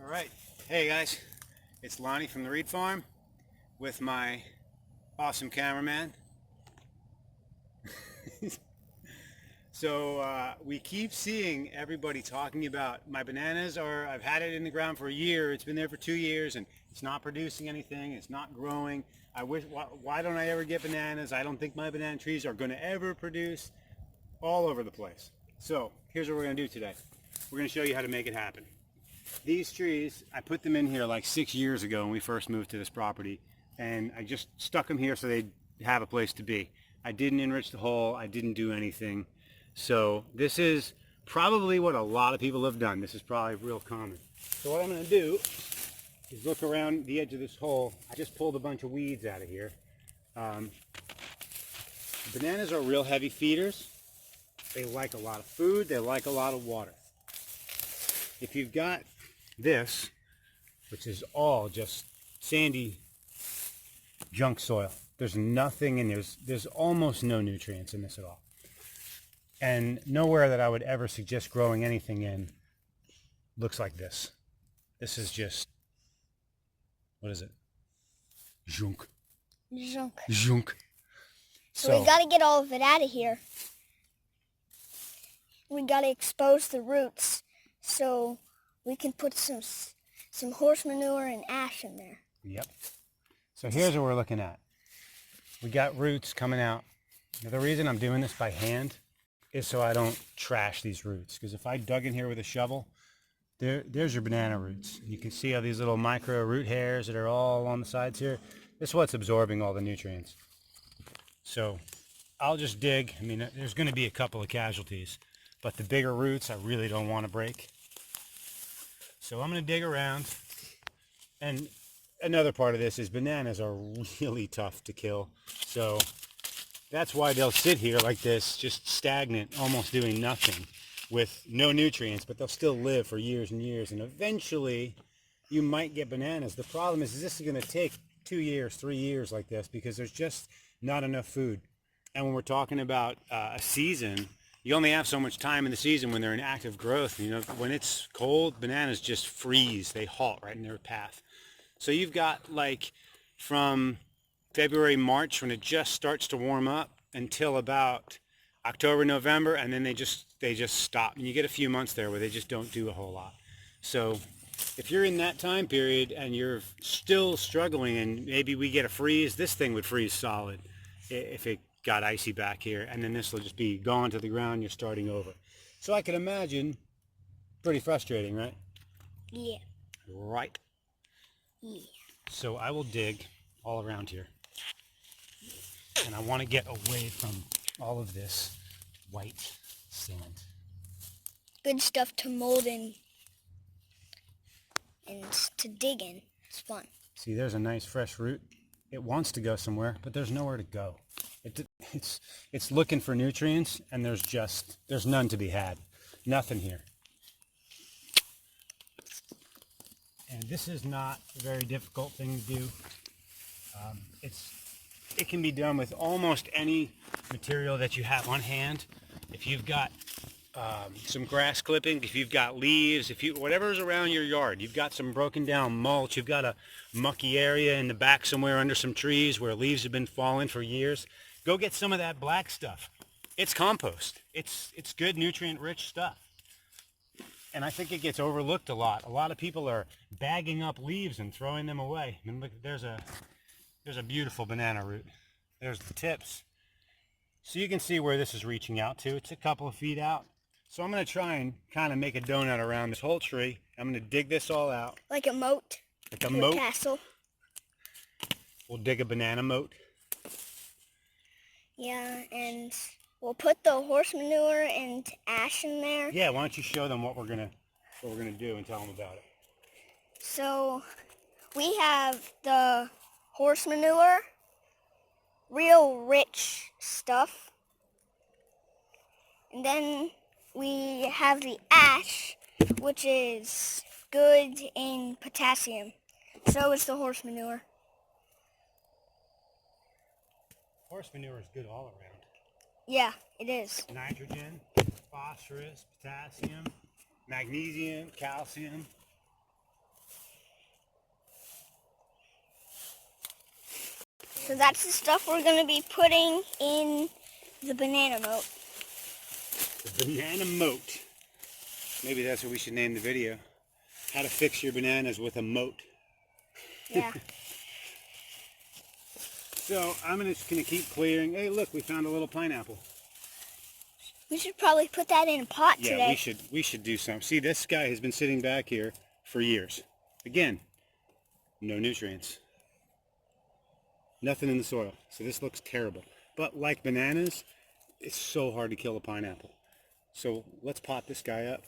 All right, hey guys, it's Lonnie from the Reid Farm with my awesome cameraman. So we keep seeing everybody talking about my bananas I've had it in the ground for a year, it's been there for 2 years and it's not producing anything, it's not growing. Why don't I ever get bananas? I don't think my banana trees are going to ever produce, all over the place. So here's what we're going to do today. We're going to show you how to make it happen. These trees, I put them in here like 6 years ago when we first moved to this property, and I just stuck them here so they'd have a place to be. I didn't enrich the hole, I didn't do anything. So this is probably what a lot of people have done. This is probably real common. So what I'm going to do is look around the edge of this hole. I just pulled a bunch of weeds out of here. Bananas are real heavy feeders. They like a lot of food, they like a lot of water. If you've got this, which is all just sandy junk soil, there's nothing in there's almost no nutrients in this at all, and nowhere that I would ever suggest growing anything in looks like this. This is just, what is it? Junk. So we got to get all of it out of here. We got to expose the roots so we can put some horse manure and ash in there. Yep. So here's what we're looking at. We got roots coming out. Now, the reason I'm doing this by hand is so I don't trash these roots. Because if I dug in here with a shovel, there's your banana roots. You can see how these little micro root hairs that are all on the sides here. This is what's absorbing all the nutrients. So I'll just dig. I mean, there's going to be a couple of casualties, but the bigger roots I really don't want to break. So I'm going to dig around. And another part of this is bananas are really tough to kill. So that's why they'll sit here like this, just stagnant, almost doing nothing with no nutrients, but they'll still live for years and years. And eventually you might get bananas. The problem is this is going to take 2 years, 3 years like this, because there's just not enough food. And when we're talking about a season, you only have so much time in the season when they're in active growth. You know, when it's cold, bananas just freeze. They halt right in their path. So you've got like from February, March, when it just starts to warm up, until about October, November, and then they just stop. And you get a few months there where they just don't do a whole lot. So if you're in that time period and you're still struggling, and maybe we get a freeze, this thing would freeze solid if it got icy back here, and then this will just be gone to the ground. You're starting over. So I can imagine pretty frustrating, right? Yeah. Right. Yeah. So I will dig all around here, and I want to get away from all of this white sand. Good stuff to mold in and to dig in. It's fun. See, there's a nice fresh root. It wants to go somewhere, but there's nowhere to go. It's looking for nutrients, and there's none to be had. Nothing here. And this is not a very difficult thing to do. It can be done with almost any material that you have on hand. If you've got some grass clippings, if you've got leaves, whatever's around your yard, you've got some broken down mulch, you've got a mucky area in the back somewhere under some trees where leaves have been falling for years, go get some of that black stuff. It's compost. It's good nutrient-rich stuff. And I think it gets overlooked a lot. A lot of people are bagging up leaves and throwing them away. I mean, look, there's a beautiful banana root. There's the tips. So you can see where this is reaching out to. It's a couple of feet out. So I'm going to try and kind of make a donut around this whole tree. I'm going to dig this all out. Like a moat. Like a moat. Castle. We'll dig a banana moat. Yeah, and we'll put the horse manure and ash in there. Yeah, why don't you show them what we're gonna do and tell them about it. So we have the horse manure, real rich stuff. And then we have the ash, which is good in potassium. So is the horse manure. Horse manure is good all around. Yeah, it is. Nitrogen, phosphorus, potassium, magnesium, calcium. So that's the stuff we're going to be putting in the banana moat. The banana moat. Maybe that's what we should name the video. How to fix your bananas with a moat. Yeah. So I'm just going to keep clearing. Hey, look, we found a little pineapple. We should probably put that in a pot Yeah, today. we should do something. See, this guy has been sitting back here for years. Again, no nutrients. Nothing in the soil. So this looks terrible. But like bananas, it's so hard to kill a pineapple. So let's pot this guy up.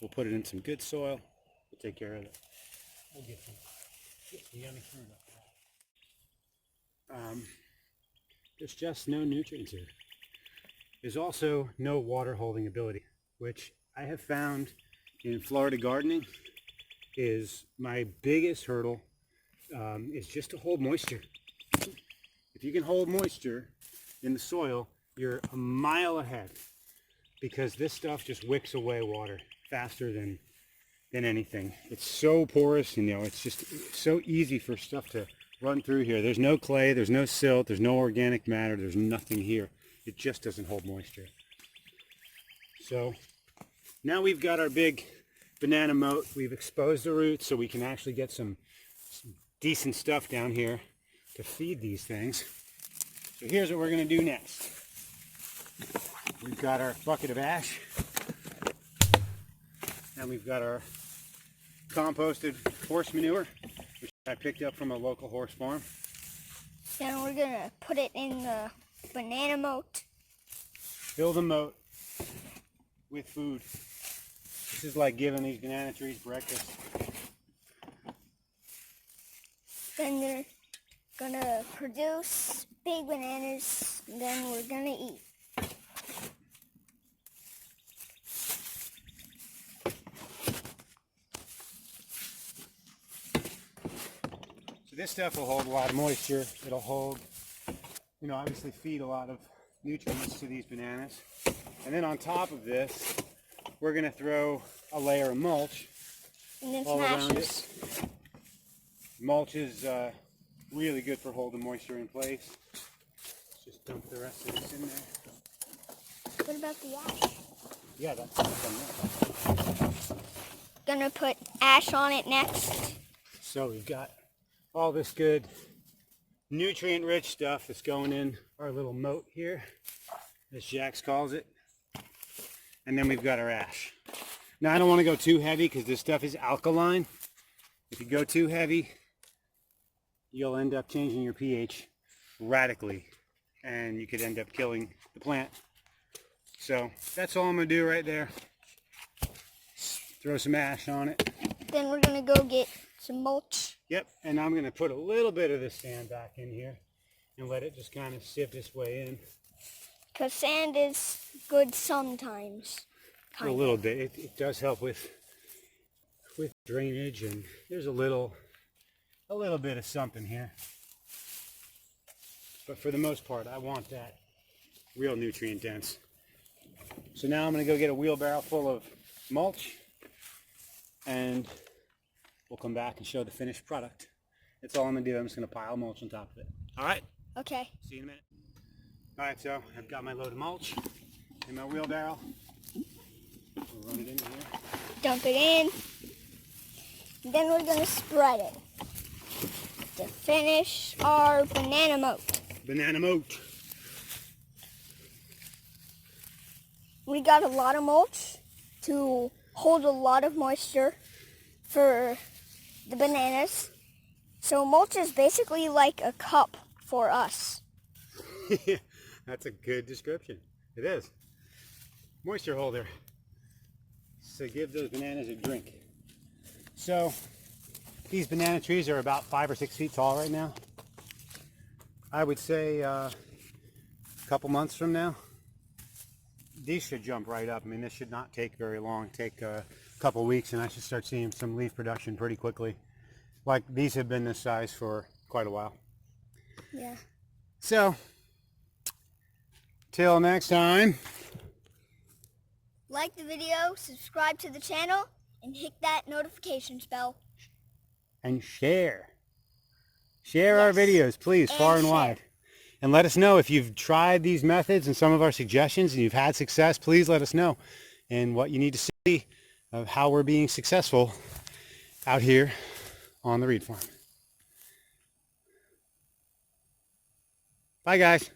We'll put it in some good soil. We'll take care of it. We'll get some yummy fruit up there. There's just no nutrients here. There's also no water holding ability, which I have found in Florida gardening is my biggest hurdle, is just to hold moisture. If you can hold moisture in the soil, you're a mile ahead, because this stuff just wicks away water faster than anything. It's so porous, it's just so easy for stuff to run through here. There's no clay, there's no silt, there's no organic matter, there's nothing here. It just doesn't hold moisture. So now we've got our big banana moat. We've exposed the roots so we can actually get some decent stuff down here to feed these things. So here's what we're going to do next. We've got our bucket of ash, and we've got our composted horse manure, which I picked up from a local horse farm. Then we're going to put it in the banana moat. Fill the moat with food. This is like giving these banana trees breakfast. Then they're going to produce big bananas, and then we're going to eat. So this stuff will hold a lot of moisture. It'll hold, obviously feed a lot of nutrients to these bananas. And then on top of this, we're going to throw a layer of mulch And then all some around ashes. it. Mulch is really good for holding moisture in place. Let's just dump the rest of this in there. What about the ash? Yeah, that's enough. Gonna put ash on it next. So we've got all this good nutrient-rich stuff that's going in our little moat here, as Jax calls it. And then we've got our ash. Now I don't want to go too heavy because this stuff is alkaline. If you go too heavy, you'll end up changing your pH radically, and you could end up killing the plant. So that's all I'm going to do right there. Throw some ash on it. Then we're gonna go get some mulch. Yep, and I'm going to put a little bit of this sand back in here and let it just kind of sieve its way in. Because sand is good sometimes. A little bit. It does help with drainage, and there's a little bit of something here. But for the most part, I want that real nutrient dense. So now I'm going to go get a wheelbarrow full of mulch, and we'll come back and show the finished product. That's all I'm going to do. I'm just going to pile mulch on top of it. All right? Okay. See you in a minute. All right, so I've got my load of mulch in my wheelbarrow. We'll run it in here. Dump it in. And then we're gonna spread it to finish our banana moat. Banana moat. We got a lot of mulch to hold a lot of moisture for the bananas. So mulch is basically like a cup for us. That's a good description. It is. Moisture holder. So give those bananas a drink. So these banana trees are about 5 or 6 feet tall right now. I would say a couple months from now, these should jump right up. I mean, this should not take very long. Take a couple weeks and I should start seeing some leaf production pretty quickly. Like, these have been this size for quite a while. Yeah. So, till next time. Like the video, subscribe to the channel, and hit that notifications bell. And share. Share our Yes. videos, please, And far and share. wide. And let us know if you've tried these methods and some of our suggestions and you've had success. Please let us know. And what you need to see of how we're being successful out here on the Reid Farm. Bye, guys.